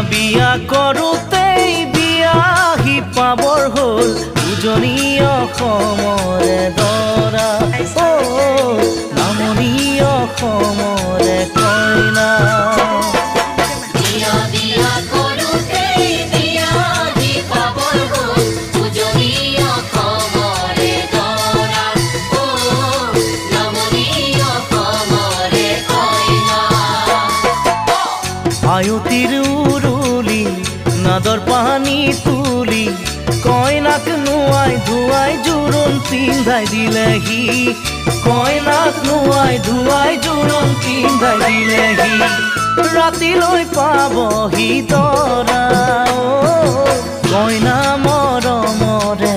বিয়া কৰোঁতেই বিয়াহি পাবৰ হ'ল উজনি অসমৰে দৰা নামনি অসমৰে কইনা আয়তিৰ উৰুলি নাদৰ পানী তুলি কইনাক নুৱাই ধুৱাই জোৰোণ পিন্ধাই দিলেহি কইনাক নুৱাই ধুৱাই জোৰোণ পিন্ধাই দিলেহি ৰাতিলৈ পাবহি দৰা কইনা মৰমৰে